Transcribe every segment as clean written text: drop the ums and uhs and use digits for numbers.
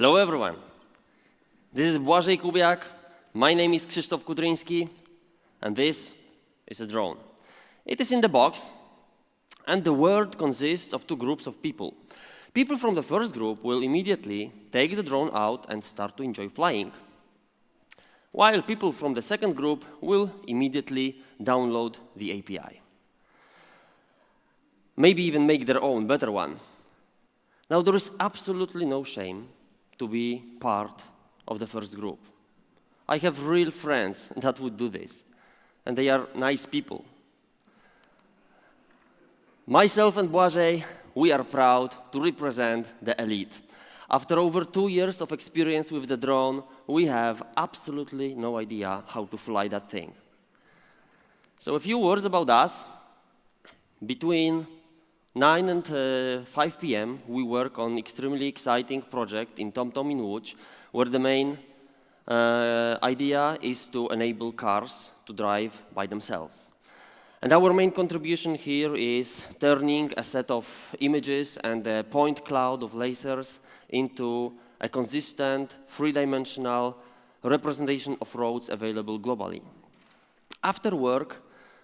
Hello everyone. This is Blazej Kubiak. My name is Krzysztof Kudrynski, and this is a drone. It is in the box, and the world consists of two groups of people. People from the first group will immediately take the drone out and start to enjoy flying, while people from the second group will immediately download the API. Maybe even make their own better one. Now, there is absolutely no shame to be part of the first group. I have real friends that would do this, and they are nice people. Myself and Blazej, we are proud to represent the elite. After over 2 years of experience with the drone, we have absolutely no idea how to fly that thing. So a few words about us. Between 9 and 5 p.m., we work on extremely exciting project in TomTom in Łódź, where the main idea is to enable cars to drive by themselves. And our main contribution here is turning a set of images and a point cloud of lasers into a consistent, three-dimensional representation of roads available globally. After work,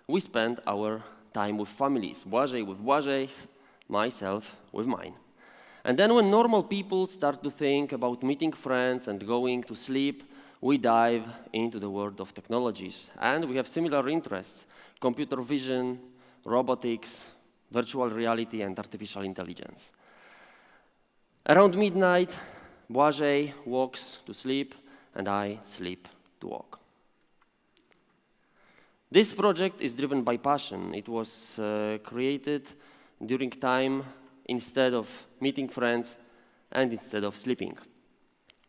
we spend our time with families, Blazej with Blazej's, myself with mine. And then when normal people start to think about meeting friends and going to sleep, we dive into the world of technologies. And we have similar interests: computer vision, robotics, virtual reality, and artificial intelligence. Around midnight, Blazej walks to sleep, and I sleep to walk. This project is driven by passion. It was created during time instead of meeting friends and instead of sleeping.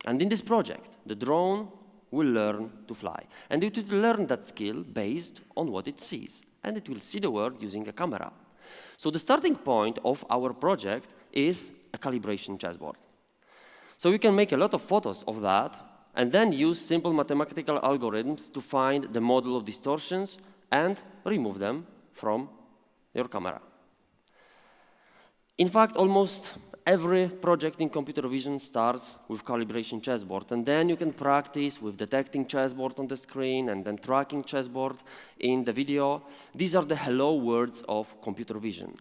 And in this project, the drone will learn to fly. And it will learn that skill based on what it sees. And it will see the world using a camera. So the starting point of our project is a calibration chessboard. So you can make a lot of photos of that and then use simple mathematical algorithms to find the model of distortions and remove them from your camera. In fact, almost every project in computer vision starts with calibration chessboard, and then you can practice with detecting chessboard on the screen and then tracking chessboard in the video. These are the hello words of computer vision.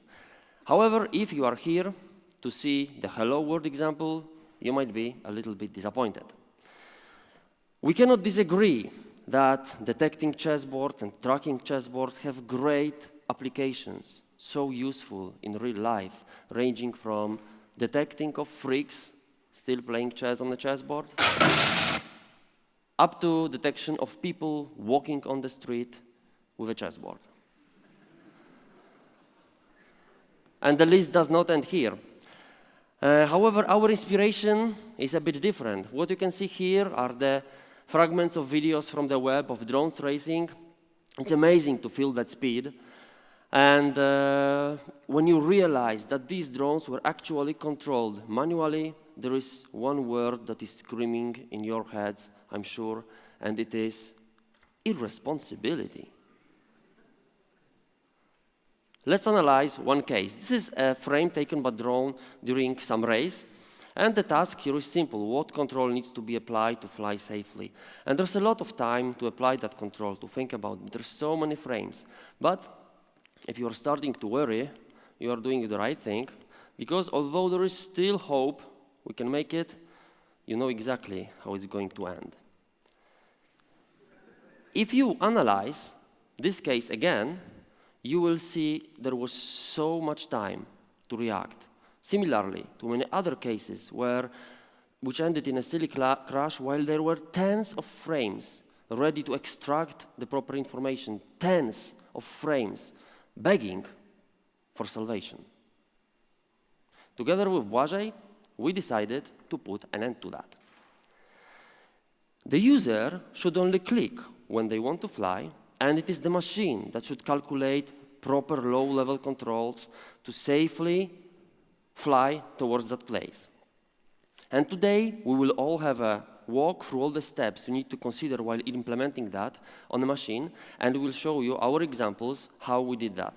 However, if you are here to see the hello word example, you might be a little bit disappointed. We cannot disagree that detecting chessboard and tracking chessboard have great applications, so useful in real life, ranging from detecting of freaks still playing chess on the chessboard, up to detection of people walking on the street with a chessboard. And the list does not end here. However, our inspiration is a bit different. What you can see here are the fragments of videos from the web of drones racing. It's amazing to feel that speed. And when you realize that these drones were actually controlled manually, there is one word that is screaming in your heads, I'm sure, and it is irresponsibility. Let's analyze one case. This is a frame taken by drone during some race. And the task here is simple. What control needs to be applied to fly safely? And there's a lot of time to apply that control, to think about it. There's so many frames. But if you are starting to worry, you are doing the right thing, because although there is still hope, we can make it, you know exactly how it's going to end. If you analyze this case again, you will see there was so much time to react. Similarly to many other cases which ended in a silly crash while there were tens of frames ready to extract the proper information, tens of frames begging for salvation. Together with Blazej, we decided to put an end to that. The user should only click when they want to fly, and it is the machine that should calculate proper low-level controls to safely fly towards that place. And today, we will all have a walk through all the steps you need to consider while implementing that on the machine, and we will show you our examples how we did that.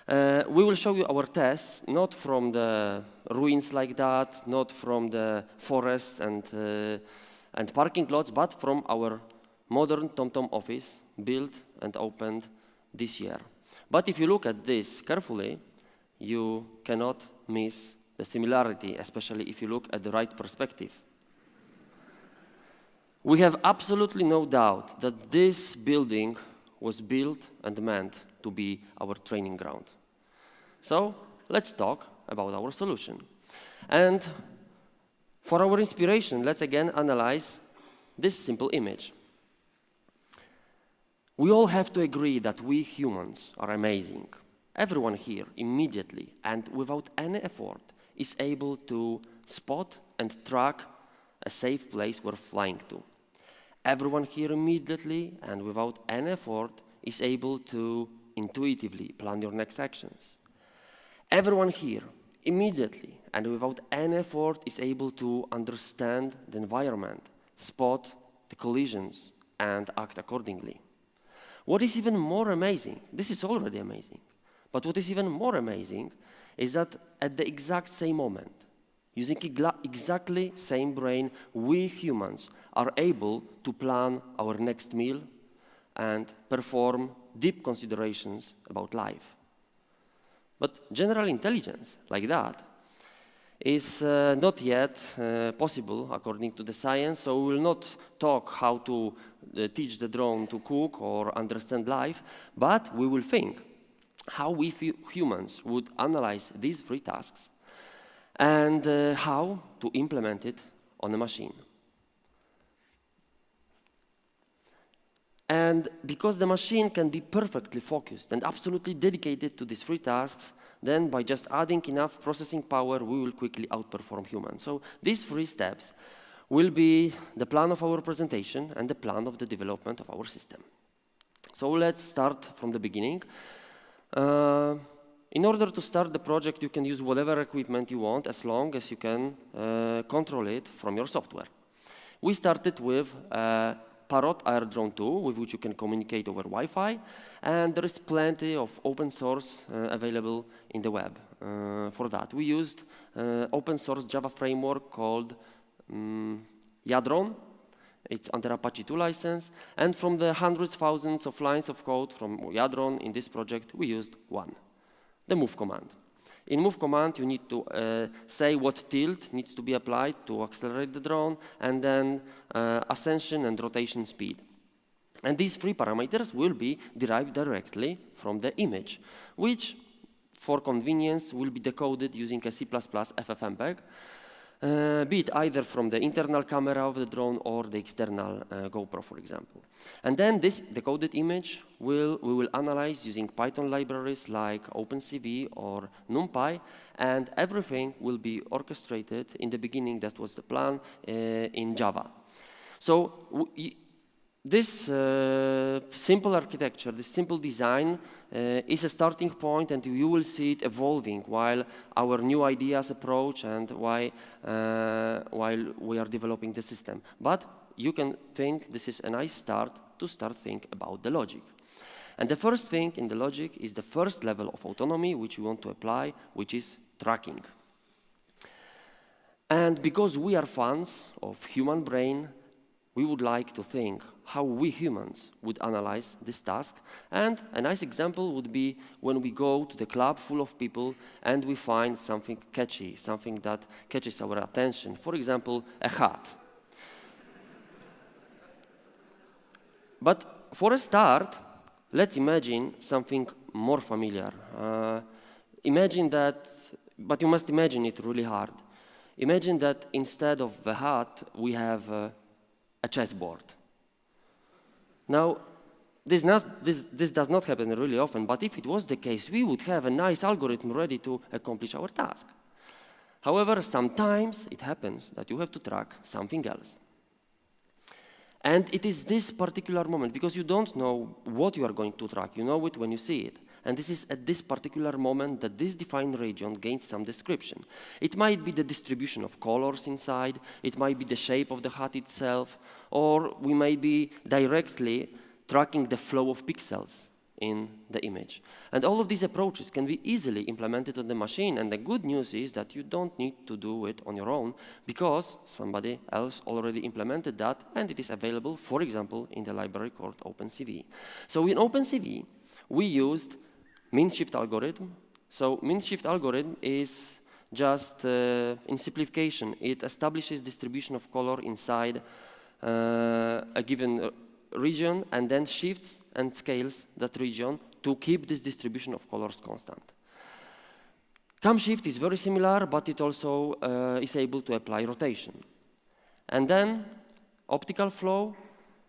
We will show you our tests, not from the ruins like that, not from the forests and parking lots, but from our modern TomTom office, built and opened this year. But if you look at this carefully, you cannot miss the similarity, especially if you look at the right perspective. We have absolutely no doubt that this building was built and meant to be our training ground. So let's talk about our solution. And for our inspiration, let's again analyze this simple image. We all have to agree that we humans are amazing. Everyone here immediately and without any effort is able to spot and track a safe place we're flying to. Everyone here immediately and without any effort is able to intuitively plan your next actions. Everyone here immediately and without any effort is able to understand the environment, spot the collisions, and act accordingly. What is even more amazing, this is already amazing, but what is even more amazing is that at the exact same moment, using exactly same brain, we humans are able to plan our next meal and perform deep considerations about life. But general intelligence, like that, is not yet possible according to the science, so we will not talk how to teach the drone to cook or understand life, but we will think how we humans would analyze these three tasks and how to implement it on a machine. And because the machine can be perfectly focused and absolutely dedicated to these three tasks, then by just adding enough processing power, we will quickly outperform humans. So these three steps will be the plan of our presentation and the plan of the development of our system. So let's start from the beginning. In order to start the project, you can use whatever equipment you want as long as you can control it from your software. We started with Parrot Air Drone 2, with which you can communicate over Wi-Fi, and there is plenty of open source available in the web for that. We used open source Java framework called Yadron. It's under Apache 2 license, and from the hundreds, thousands of lines of code from Yadron in this project, we used one, the move command. In move command, you need to say what tilt needs to be applied to accelerate the drone, and then ascension and rotation speed. And these three parameters will be derived directly from the image, which, for convenience, will be decoded using a C++ FFmpeg, be it either from the internal camera of the drone or the external GoPro, for example. And then this decoded image we will analyze using Python libraries like OpenCV or NumPy, and everything will be orchestrated in the beginning, that was the plan, in Java. So this simple architecture, this simple design is a starting point, and you will see it evolving while our new ideas approach and while we are developing the system. But you can think this is a nice start to think about the logic. And the first thing in the logic is the first level of autonomy which we want to apply, which is tracking. And because we are fans of human brain, we would like to think how we humans would analyze this task. And a nice example would be when we go to the club full of people and we find something catchy, something that catches our attention. For example, a hat. But for a start, let's imagine something more familiar. Imagine that, but you must imagine it really hard. Imagine that instead of the hat, we have a chessboard. Now, this does not happen really often, but if it was the case, we would have a nice algorithm ready to accomplish our task. However, sometimes it happens that you have to track something else. And it is this particular moment, because you don't know what you are going to track, you know it when you see it. And this is at this particular moment that this defined region gains some description. It might be the distribution of colors inside, it might be the shape of the hat itself, or we may be directly tracking the flow of pixels. in the image. And all of these approaches can be easily implemented on the machine, and the good news is that you don't need to do it on your own because somebody else already implemented that, and it is available, for example, in the library called OpenCV. So in OpenCV, we used min-shift algorithm. So min-shift algorithm is just, in simplification, it establishes distribution of color inside a given region and then shifts and scales that region to keep this distribution of colors constant. CamShift is very similar, but it also is able to apply rotation. And then Optical Flow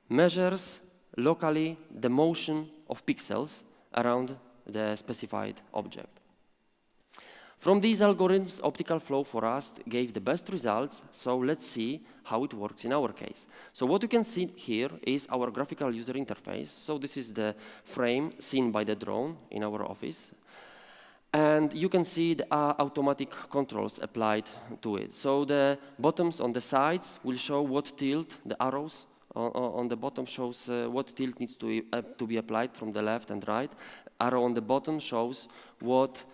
measures locally the motion of pixels around the specified object. From these algorithms, Optical Flow for us gave the best results, so let's see how it works in our case. So what you can see here is our graphical user interface. So this is the frame seen by the drone in our office. And you can see the automatic controls applied to it. So the buttons on the sides will show what tilt, the arrows on the bottom shows what tilt needs to be applied from the left and right. Arrow on the bottom shows what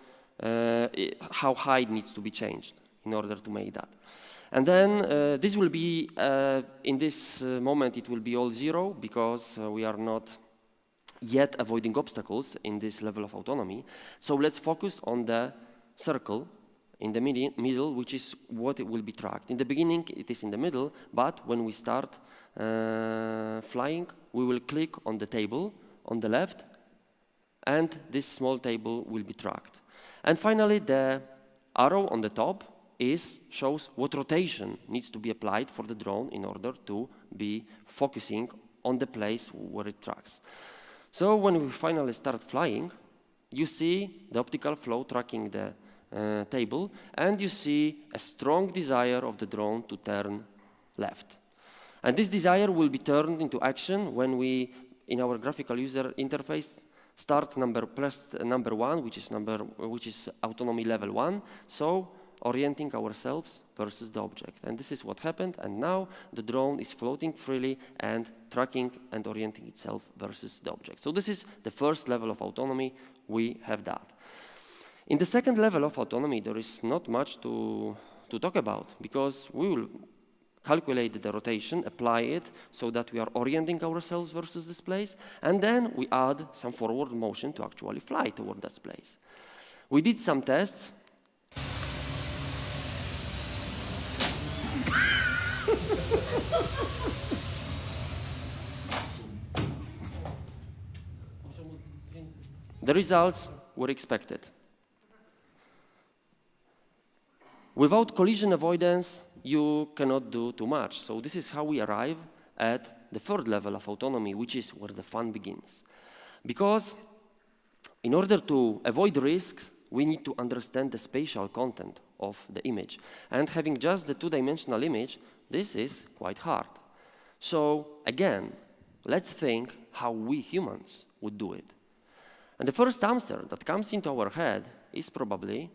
how high it needs to be changed in order to make that. And then this will be, in this moment, it will be all 0 because we are not yet avoiding obstacles in this level of autonomy. So let's focus on the circle in the middle, which is what it will be tracked. In the beginning, it is in the middle, but when we start flying, we will click on the table on the left, and this small table will be tracked. And finally, the arrow on the top shows what rotation needs to be applied for the drone in order to be focusing on the place where it tracks. So when we finally start flying, you see the optical flow tracking the table, and you see a strong desire of the drone to turn left. And this desire will be turned into action when we, in our graphical user interface, press number 1, which is autonomy level 1, so orienting ourselves versus the object. And this is what happened, and now the drone is floating freely and tracking and orienting itself versus the object. So this is the first level of autonomy. We have that. In the second level of autonomy, there is not much to talk about, because we will calculate the rotation, apply it so that we are orienting ourselves versus this place, and then we add some forward motion to actually fly toward that place. We did some tests. The results were expected. Without collision avoidance, you cannot do too much. So this is how we arrive at the third level of autonomy, which is where the fun begins. Because in order to avoid risks, we need to understand the spatial content of the image. And having just the two-dimensional image, this is quite hard. So again, let's think how we humans would do it. And the first answer that comes into our head is probably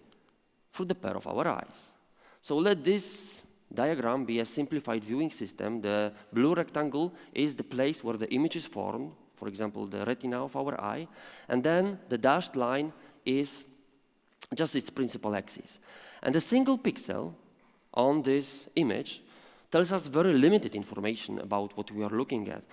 through the pair of our eyes. So let this diagram be a simplified viewing system. The blue rectangle is the place where the image is formed, for example, the retina of our eye, and then the dashed line is just its principal axis. And a single pixel on this image tells us very limited information about what we are looking at.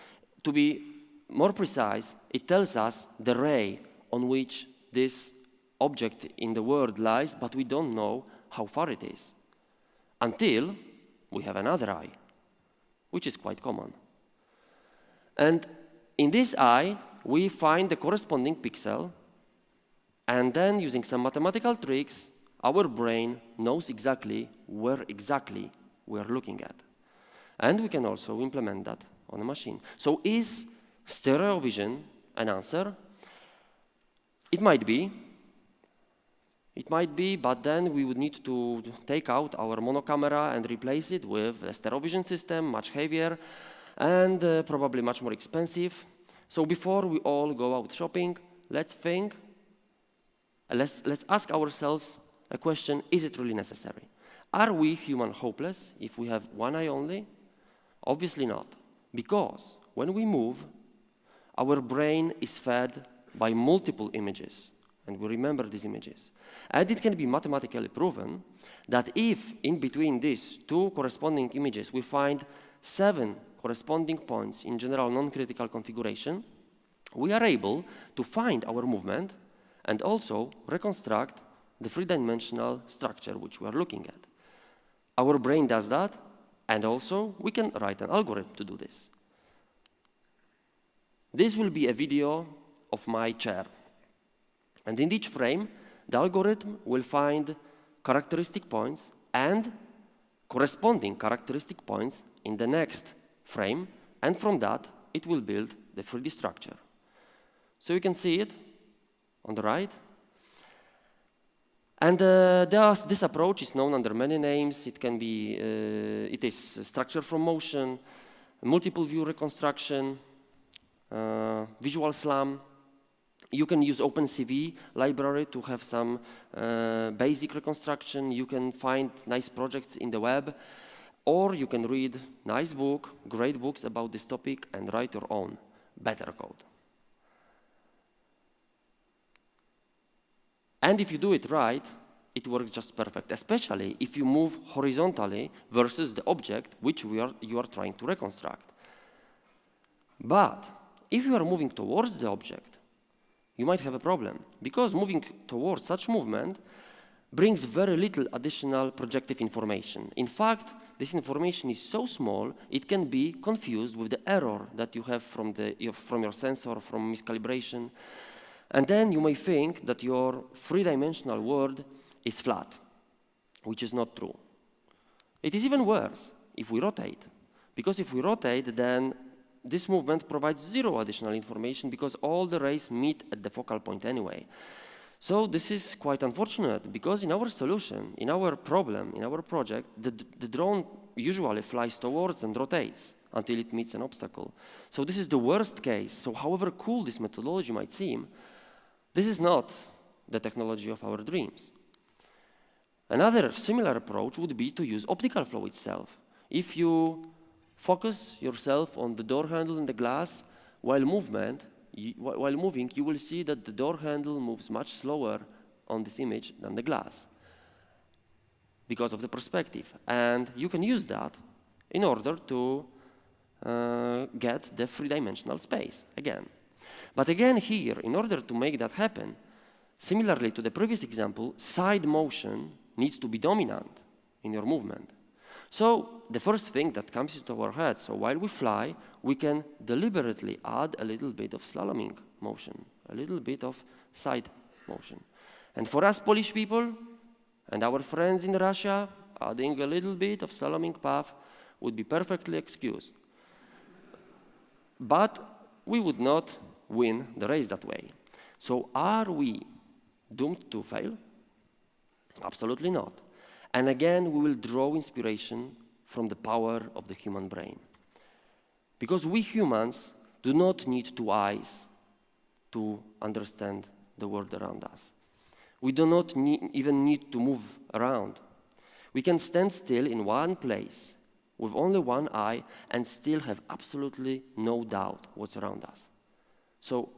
To be more precise, it tells us the ray on which this object in the world lies, but we don't know how far it is, until we have another eye, which is quite common. And in this eye, we find the corresponding pixel, and then using some mathematical tricks, our brain knows exactly where exactly we are looking at. And we can also implement that on a machine. So is stereo vision an answer? It might be, but then we would need to take out our mono camera and replace it with a stereo vision system, much heavier and probably much more expensive. So before we all go out shopping, let's think, let's ask ourselves a question: is it really necessary? Are we human hopeless if we have one eye only? Obviously not, because when we move, our brain is fed by multiple images, and we remember these images. And it can be mathematically proven that if in between these two corresponding images we find 7 corresponding points in general non-critical configuration, we are able to find our movement and also reconstruct the three-dimensional structure which we are looking at. Our brain does that, and also we can write an algorithm to do this. This will be a video of my chair. And in each frame, the algorithm will find characteristic points and corresponding characteristic points in the next frame, and from that, it will build the 3D structure. So you can see it on the right. And this approach is known under many names. It can be, it is structure from motion, multiple view reconstruction, visual SLAM. You can use OpenCV library to have some basic reconstruction. You can find nice projects in the web, or you can read nice book, great books about this topic, and write your own better code. And if you do it right, it works just perfect, especially if you move horizontally versus the object which you are trying to reconstruct. But if you are moving towards the object, you might have a problem, because moving towards such movement brings very little additional projective information. In fact, this information is so small, it can be confused with the error that you have from your sensor, from miscalibration. And then you may think that your three-dimensional world is flat, which is not true. It is even worse if we rotate, because if we rotate, then this movement provides zero additional information because all the rays meet at the focal point anyway. So this is quite unfortunate, because in our solution, in our problem, in our project, the drone usually flies towards and rotates until it meets an obstacle. So this is the worst case. So however cool this methodology might seem, this is not the technology of our dreams. Another similar approach would be to use optical flow itself. If you focus yourself on the door handle and the glass, while moving, you will see that the door handle moves much slower on this image than the glass because of the perspective. And you can use that in order to get the three-dimensional space again. But again here, in order to make that happen, similarly to the previous example, side motion needs to be dominant in your movement. So the first thing that comes into our head, so while we fly, we can deliberately add a little bit of slaloming motion, a little bit of side motion. And for us Polish people and our friends in Russia, adding a little bit of slaloming path would be perfectly excused. But we would not win the race that way. So are we doomed to fail? Absolutely not. And again, we will draw inspiration from the power of the human brain. Because we humans do not need two eyes to understand the world around us. We do not even need to move around. We can stand still in one place with only one eye and still have absolutely no doubt what's around us. So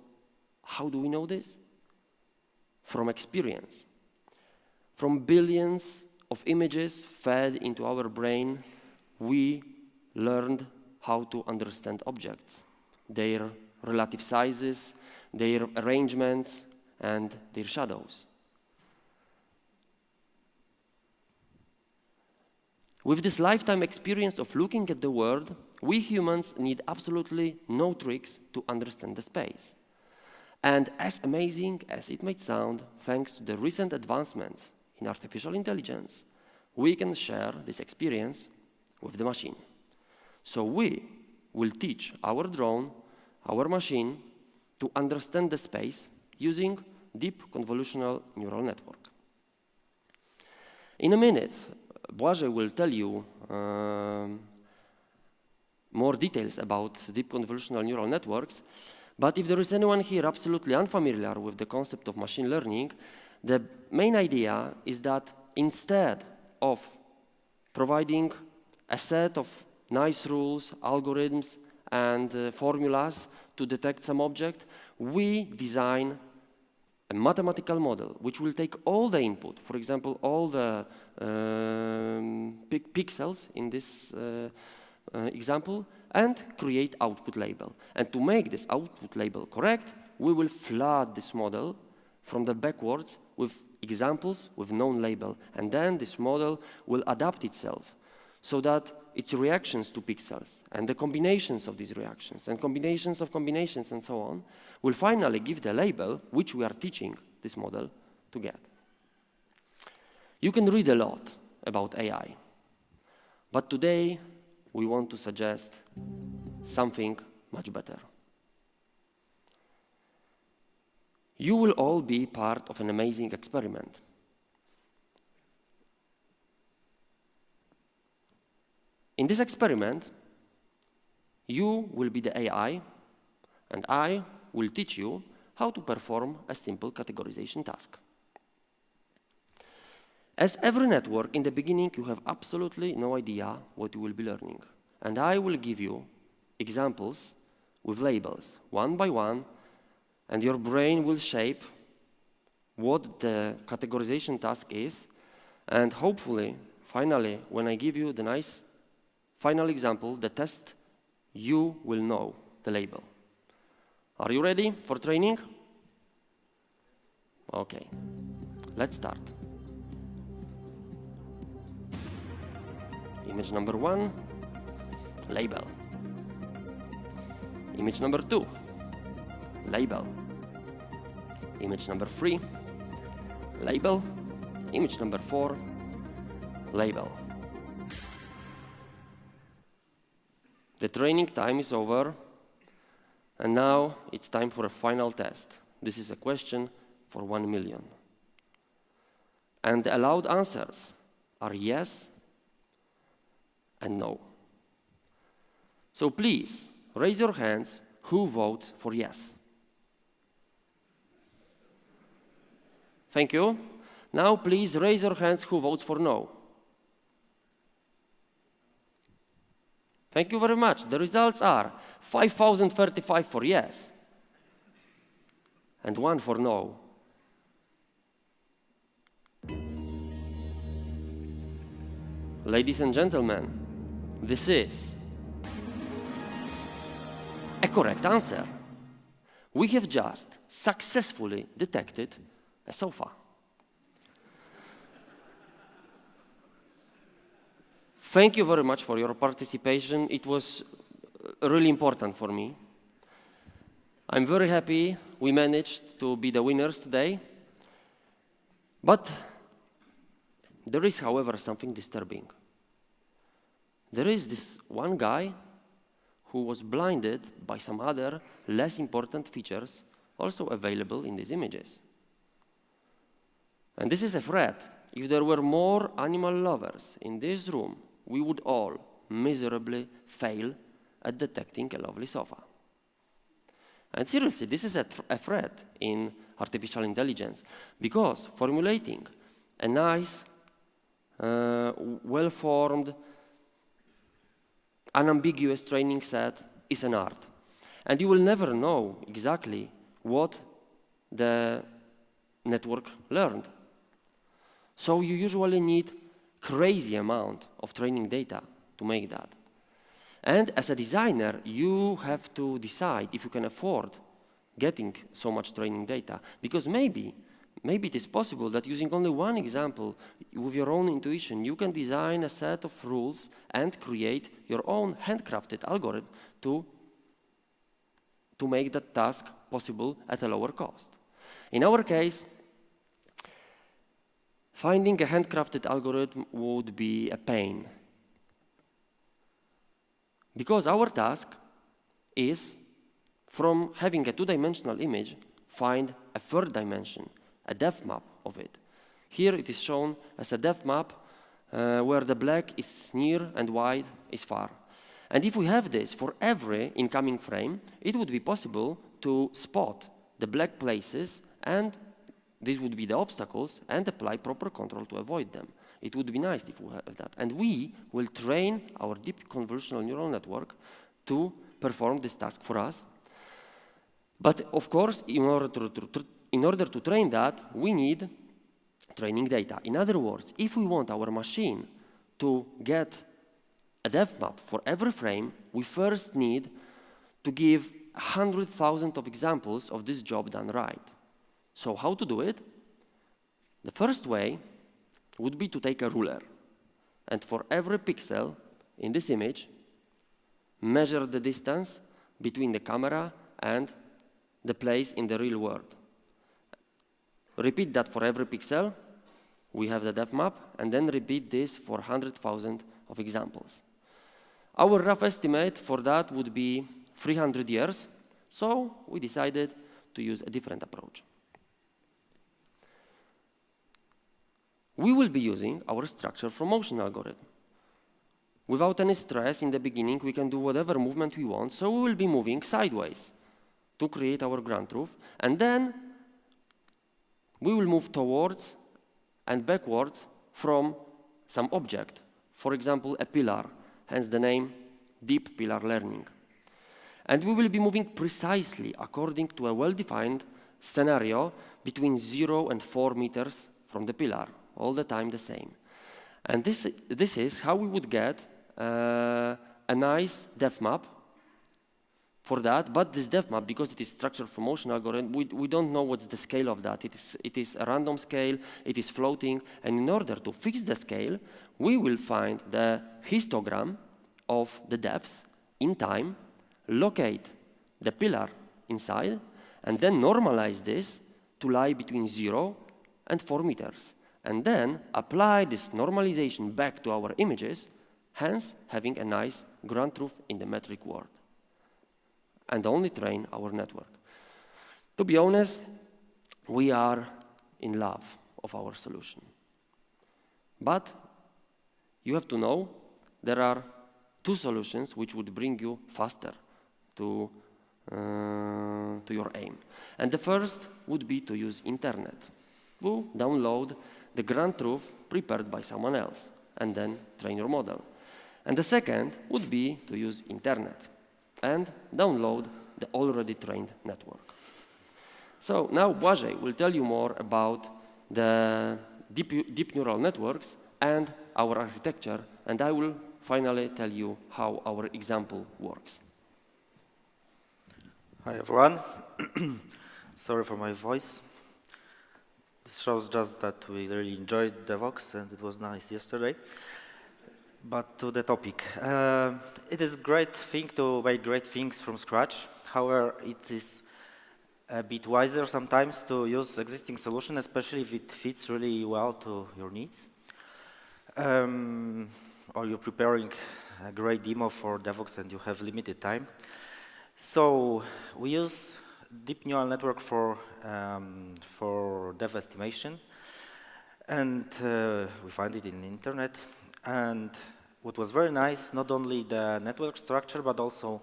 how do we know this? From experience. From billions of images fed into our brain, we learned how to understand objects, their relative sizes, their arrangements, and their shadows. With this lifetime experience of looking at the world, we humans need absolutely no tricks to understand the space. And as amazing as it might sound, thanks to the recent advancements in artificial intelligence, we can share this experience with the machine. So we will teach our drone, our machine, to understand the space using deep convolutional neural network. In a minute, Blazej will tell you more details about deep convolutional neural networks, but if there is anyone here absolutely unfamiliar with the concept of machine learning, the main idea is that instead of providing a set of nice rules, algorithms, and formulas to detect some object, we design a mathematical model which will take all the input, for example, all the pixels in this example, and create output label. And to make this output label correct, we will flood this model from the backwards with examples with known label. And then this model will adapt itself so that its reactions to pixels and the combinations of these reactions and combinations of combinations and so on will finally give the label which we are teaching this model to get. You can read a lot about AI, but today we want to suggest something much better. You will all be part of an amazing experiment. In this experiment, you will be the AI, and I will teach you how to perform a simple categorization task. As every network, in the beginning, you have absolutely no idea what you will be learning. And I will give you examples with labels, one by one, and your brain will shape what the categorization task is. And hopefully, finally, when I give you the nice final example, the test, you will know the label. Are you ready for training? Okay, let's start. Image number 1, label. Image number 2, label. Image number 3, label. Image number 4, label. The training time is over, and now it's time for a final test. This is a question for 1 million. And the allowed answers are yes and no. So please, raise your hands who votes for yes. Thank you. Now please raise your hands who votes for no. Thank you very much. The results are 5,035 for yes and 1 for no. Ladies and gentlemen, this is a correct answer. We have just successfully detected a sofa. Thank you very much for your participation. It was really important for me. I'm very happy we managed to be the winners today. But there is, however, something disturbing. There is this one guy who was blinded by some other less important features also available in these images. And this is a threat. If there were more animal lovers in this room, we would all miserably fail at detecting a lovely sofa. And seriously, this is a threat in artificial intelligence, because formulating a nice, well-formed, unambiguous training set is an art. And you will never know exactly what the network learned. So you usually need crazy amount of training data to make that. And as a designer, you have to decide if you can afford getting so much training data. Because maybe it is possible that using only one example with your own intuition, you can design a set of rules and create your own handcrafted algorithm to make that task possible at a lower cost. In our case, finding a handcrafted algorithm would be a pain. Because our task is, from having a two-dimensional image, find a third dimension, a depth map of it. Here it is shown as a depth map where the black is near and white is far. And if we have this for every incoming frame, it would be possible to spot the black places, and these would be the obstacles, and apply proper control to avoid them. It would be nice if we have that. And we will train our deep convolutional neural network to perform this task for us. But of course, in order to train that, we need training data. In other words, if we want our machine to get a depth map for every frame, we first need to give 100,000 of examples of this job done right. So how to do it? The first way would be to take a ruler, and for every pixel in this image, measure the distance between the camera and the place in the real world. Repeat that for every pixel. We have the depth map, and then repeat this for 100,000 of examples. Our rough estimate for that would be 300 years, so we decided to use a different approach. We will be using our structure from motion algorithm. Without any stress in the beginning, we can do whatever movement we want, so we will be moving sideways to create our ground truth, and then we will move towards and backwards from some object, for example, a pillar, hence the name Deep Pillar Learning. And we will be moving precisely according to a well-defined scenario between 0 and 4 meters from the pillar, all the time the same. And this is how we would get a nice depth map for that, but this depth map, because it is structured from motion algorithm, we don't know what's the scale of that. It is a random scale, it is floating, and in order to fix the scale, we will find the histogram of the depths in time, locate the pillar inside, and then normalize this to lie between 0 and 4 meters. And then apply this normalization back to our images, hence having a nice ground truth in the metric world. And only train our network. To be honest, we are in love of our solution. But you have to know there are two solutions which would bring you faster to your aim. And the first would be to use internet. You download the ground truth prepared by someone else and then train your model. And the second would be to use internet and download the already trained network. So now Blazej will tell you more about the deep neural networks and our architecture, and I will finally tell you how our example works. Hi everyone. Sorry for my voice. This shows just that we really enjoyed DevOps and it was nice yesterday. But to the topic. It is a great thing to make great things from scratch. However, it is a bit wiser sometimes to use existing solution, especially if it fits really well to your needs. Or you're preparing a great demo for DevOps and you have limited time. So we use deep neural network for dev estimation. And we find it in the internet. And what was very nice, not only the network structure, but also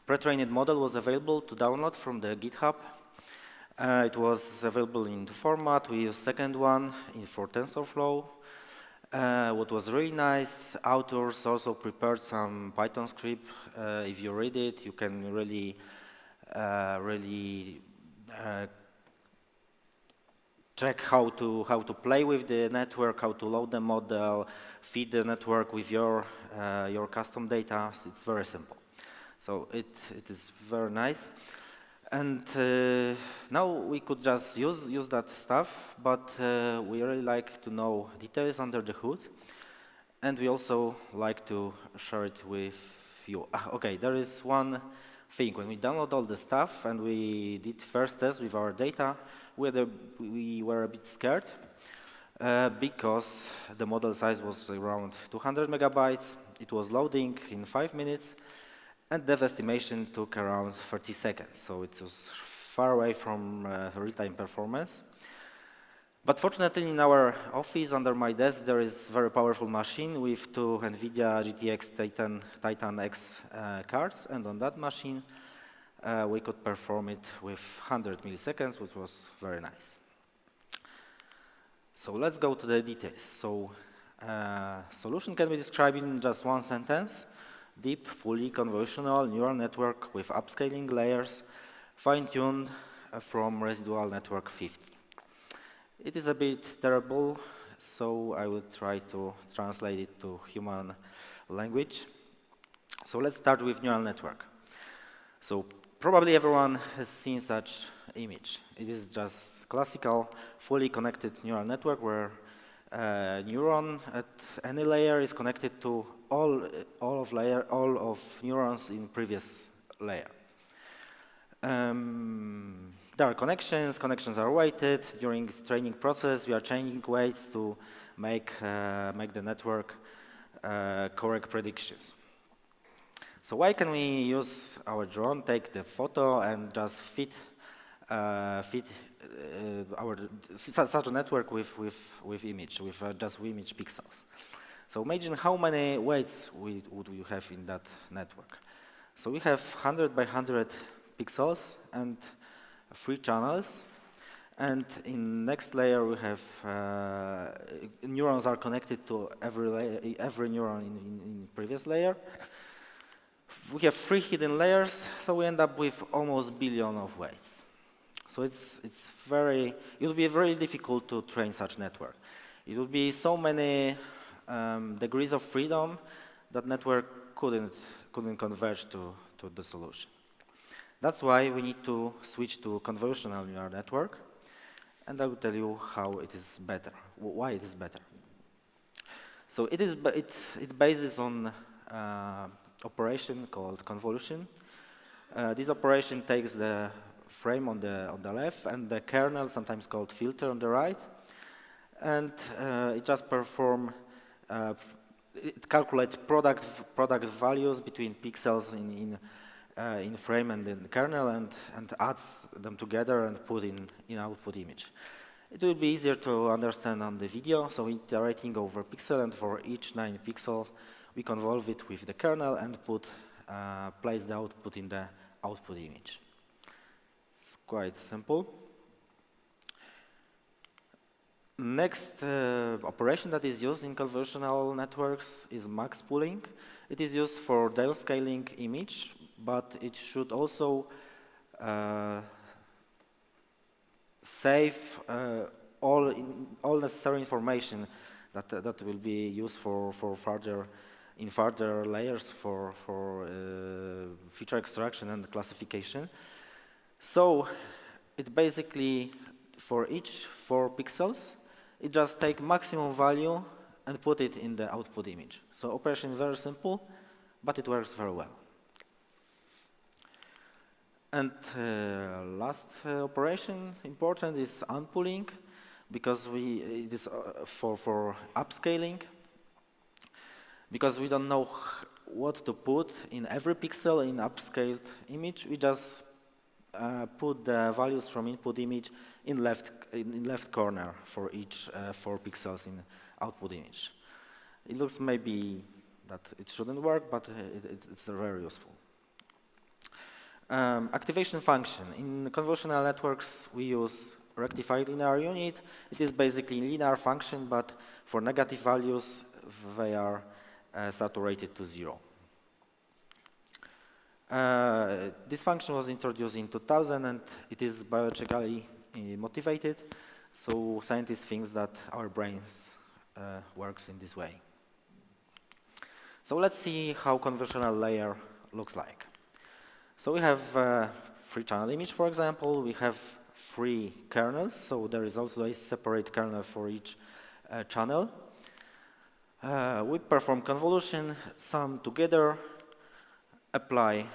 pre-trained model was available to download from the GitHub. It was available in the format. We used second one for TensorFlow. What was really nice, authors also prepared some Python script. If you read it, you can really check how to play with the network, how to load the model, feed the network with your custom data. It's very simple. So it is very nice. And now we could just use that stuff, but we really like to know details under the hood. And we also like to share it with you. Okay, there is one thing. When we download all the stuff and we did first test with our data, we were a bit scared because the model size was around 200 megabytes. It was loading in 5 minutes, and dev estimation took around 30 seconds. So it was far away from real-time performance. But fortunately, in our office, under my desk, there is a very powerful machine with 2 NVIDIA GTX Titan X cards, and on that machine, we could perform it with 100 milliseconds, which was very nice. So let's go to the details. So solution can be described in just one sentence: deep, fully convolutional neural network with upscaling layers fine-tuned from residual network 50. It is a bit terrible, so I will try to translate it to human language. So let's start with neural network. So probably everyone has seen such image. It is just classical, fully connected neural network where a neuron at any layer is connected to all of neurons in previous layer. There are connections are weighted. During the training process, we are changing weights to make the network correct predictions. So why can we use our drone, take the photo, and just fit such a network with image, with just image pixels? So imagine how many weights would you have in that network. So we have 100 by 100 pixels and 3 channels. And in next layer we have neurons are connected to every neuron in previous layer. We have 3 hidden layers, so we end up with almost billion of weights. So it will be very difficult to train such network. It would be so many degrees of freedom that network couldn't converge to the solution. That's why we need to switch to convolutional neural network, and I will tell you how it is better, why it is better. So it bases on operation called convolution. This operation takes the frame on the left and the kernel, sometimes called filter, on the right, and it just it calculates product values between pixels in frame and in the kernel and adds them together and put in output image. It will be easier to understand on the video, so iterating over pixel, and for each 9 pixels we convolve it with the kernel and place the output in the output image. It's quite simple. Next operation that is used in convolutional networks is max pooling. It is used for downscaling image, but it should also save all necessary information that will be used for further layers for feature extraction and classification. So it basically, for each 4 pixels, it just takes maximum value and put it in the output image. So operation is very simple, but it works very well. And last operation important is unpooling, because it is for upscaling. Because we don't know what to put in every pixel in upscaled image, we just put the values from input image in left corner for each 4 pixels in output image. It looks maybe that it shouldn't work, but it's very useful. Activation function. In convolutional networks, we use rectified linear unit. It is basically a linear function, but for negative values, they are saturated to 0. This function was introduced in 2000, and it is biologically motivated, so scientists think that our brains works in this way. So let's see how convolutional layer looks like. So we have 3-channel image, for example. We have 3 kernels, so there is also a separate kernel for each channel. We perform convolution, sum together, apply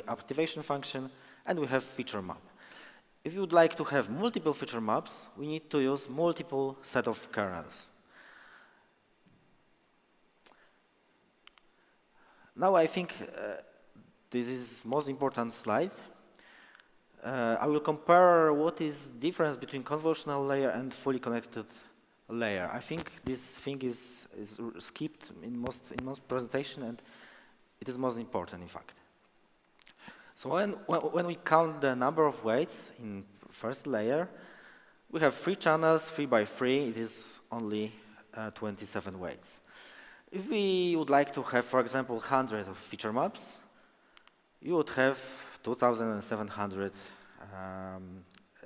activation function, and we have feature map. If you would like to have multiple feature maps, we need to use multiple set of kernels. Now I think this is most important slide. I will compare what is difference between convolutional layer and fully connected layer. I think this thing is skipped in most presentation, and it is most important, in fact. So when we count the number of weights in first layer, we have 3 channels, 3 by 3. It is only 27 weights. If we would like to have, for example, 100 of feature maps, you would have 2,700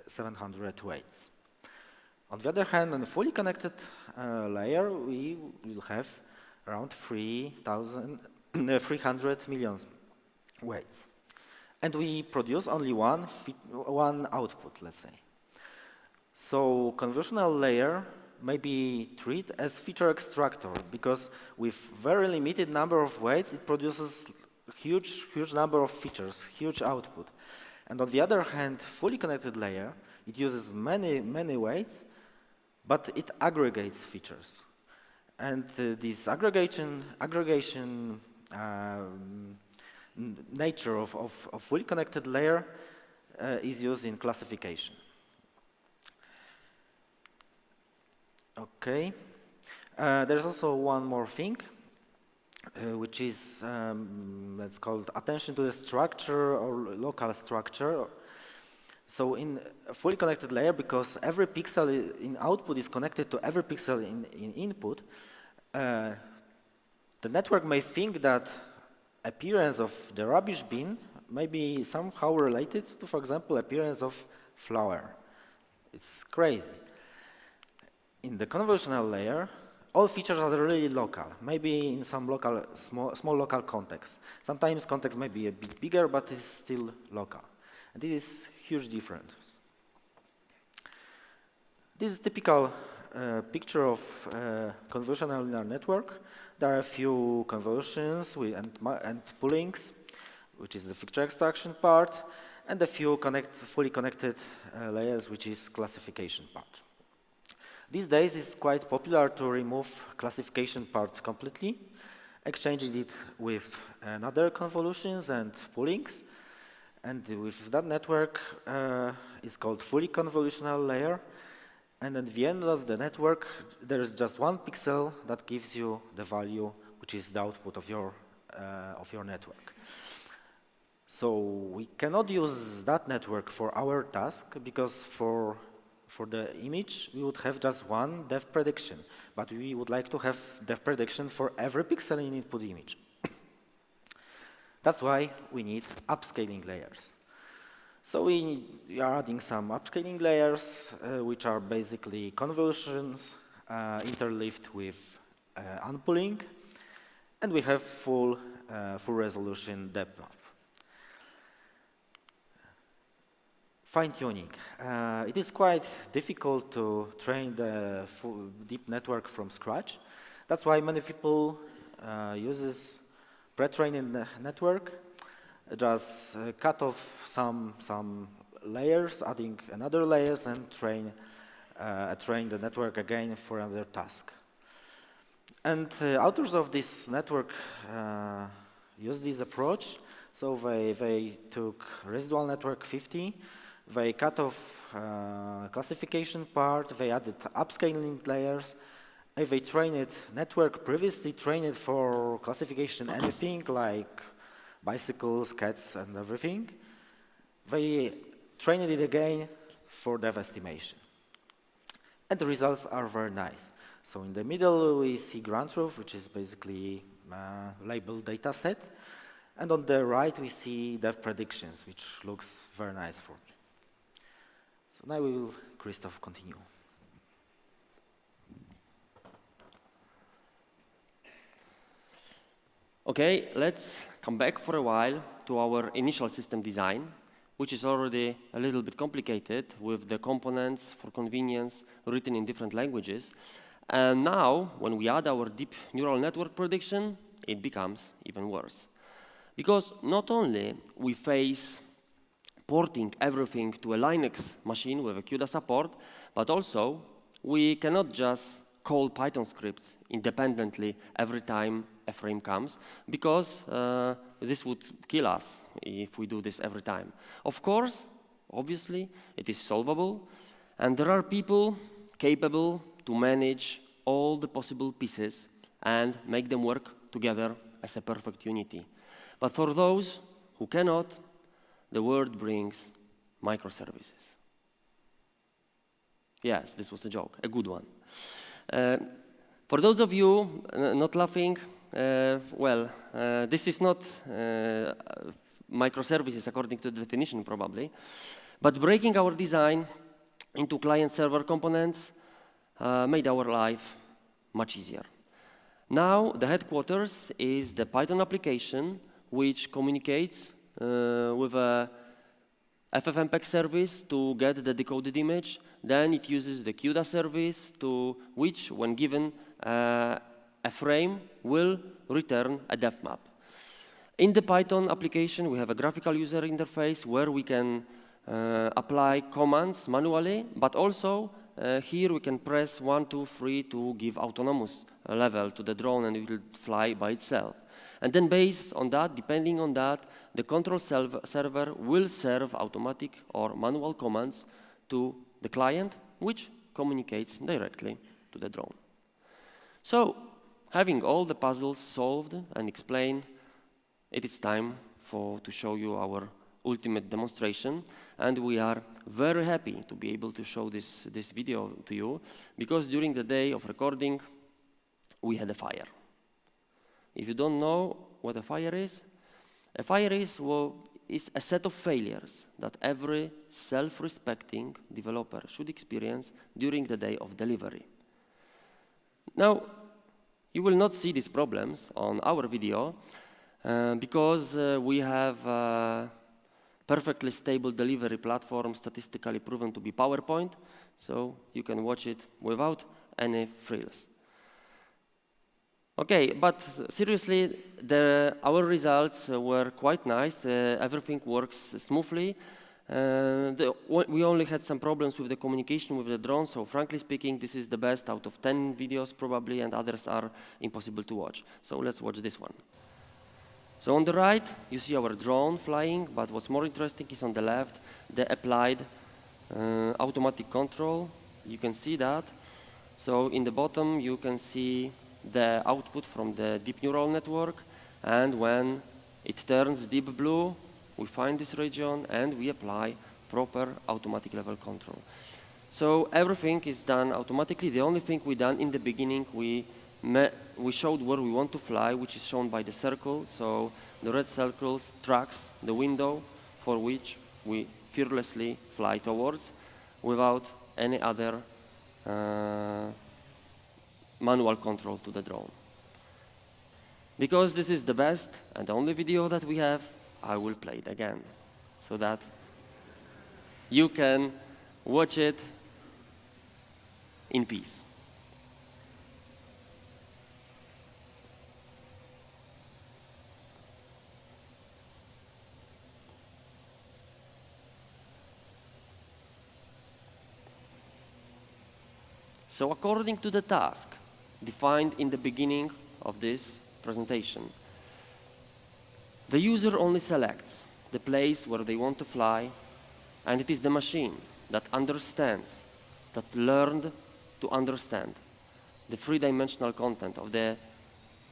700 weights. On the other hand, on a fully connected layer, we will have around 300 million weights. And we produce only one output, let's say. So convolutional layer may be treated as feature extractor, because with very limited number of weights, it produces huge number of features, huge output. And on the other hand, fully connected layer, it uses many weights, but it aggregates features. And this aggregation nature of fully connected layer is used in classification. Okay. There's also one more thing, which is, let's call it attention to the structure or local structure. So in a fully connected layer, because every pixel in output is connected to every pixel in input, the network may think that appearance of the rubbish bin may be somehow related to, for example, appearance of flower. It's crazy. In the convolutional layer, all features are really local, maybe in some local, small local context. Sometimes context may be a bit bigger, but it's still local. And this is huge difference. This is typical picture of convolutional linear network. There are a few convolutions and poolings, which is the feature extraction part, and a few fully connected layers, which is classification part. These days, it's quite popular to remove classification part completely, exchanging it with another convolutions and poolings. And with that network, it's called fully convolutional layer. And at the end of the network, there is just one pixel that gives you the value, which is the output of your network. So we cannot use that network for our task, because for the image, we would have just one depth prediction, but we would like to have depth prediction for every pixel in input image. That's why we need upscaling layers. So we are adding some upscaling layers, which are basically convolutions interleaved with unpooling, and we have full resolution depth map. Fine-tuning. It is quite difficult to train the full deep network from scratch. That's why many people uses pre-training network, just cut off some layers, adding another layers, and train the network again for another task. And authors of this network use this approach. So they took residual network 50. They cut off classification part, they added upscaling layers, and they trained it, network previously trained for classification, anything like bicycles, cats, and everything. They trained it again for depth estimation. And the results are very nice. So in the middle, we see ground truth, which is basically labeled data set. And on the right, we see depth predictions, which looks very nice for me. So now we will, Krzysztof, continue. Okay, let's come back for a while to our initial system design, which is already a little bit complicated with the components for convenience written in different languages. And now, when we add our deep neural network prediction, it becomes even worse. Because not only we face porting everything to a Linux machine with a CUDA support, but also we cannot just call Python scripts independently every time a frame comes, because this would kill us if we do this every time. Of course, obviously, it is solvable, and there are people capable to manage all the possible pieces and make them work together as a perfect unity. But for those who cannot, the world brings microservices. Yes, this was a joke, a good one. For those of you not laughing, this is not microservices according to the definition probably. But breaking our design into client-server components made our life much easier. Now, the headquarters is the Python application which communicates with a FFmpeg service to get the decoded image. Then it uses the CUDA service to which, when given a frame, will return a depth map. In the Python application, we have a graphical user interface where we can apply commands manually, but also here we can press 1, 2, 3 to give autonomous level to the drone, and it will fly by itself. And then based on that, depending on that, the control server will serve automatic or manual commands to the client, which communicates directly to the drone. So, having all the puzzles solved and explained, it is time to show you our ultimate demonstration, and we are very happy to be able to show this video to you, because during the day of recording, we had a fire. If you don't know what a fire is a set of failures that every self-respecting developer should experience during the day of delivery. Now, you will not see these problems on our video because we have a perfectly stable delivery platform statistically proven to be PowerPoint, so you can watch it without any frills. Okay, but seriously, our results were quite nice. Everything works smoothly. We only had some problems with the communication with the drone, so frankly speaking, this is the best out of 10 videos probably, and others are impossible to watch. So let's watch this one. So on the right, you see our drone flying, but what's more interesting is on the left, the applied automatic control. You can see that. So in the bottom, you can see the output from the deep neural network, and when it turns deep blue, we find this region and we apply proper automatic level control. So everything is done automatically. The only thing we done in the beginning, we showed where we want to fly, which is shown by the circle. So the red circle tracks the window for which we fearlessly fly towards without any other manual control to the drone. Because this is the best and only video that we have, I will play it again so that you can watch it in peace. So according to the task defined in the beginning of this presentation, the user only selects the place where they want to fly, and it is the machine that understands, that learned to understand the three-dimensional content of the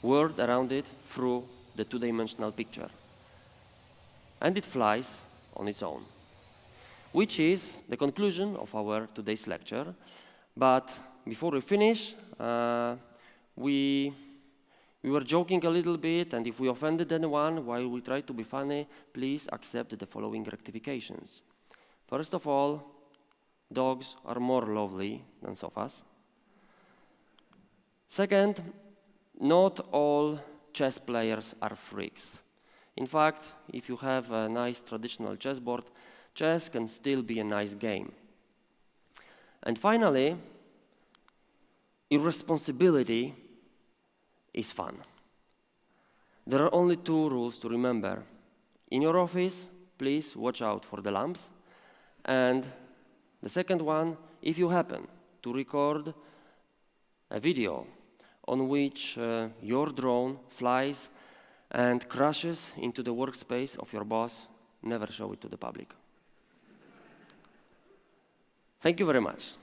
world around it through the two-dimensional picture. And it flies on its own, which is the conclusion of our today's lecture. But before we finish, we were joking a little bit, and if we offended anyone while we try to be funny, please accept the following rectifications. First of all, dogs are more lovely than sofas. Second, not all chess players are freaks. In fact, if you have a nice traditional chessboard, chess can still be a nice game. And finally, irresponsibility is fun. There are only two rules to remember. In your office, please watch out for the lamps. And the second one, if you happen to record a video on which your drone flies and crashes into the workspace of your boss, never show it to the public. Thank you very much.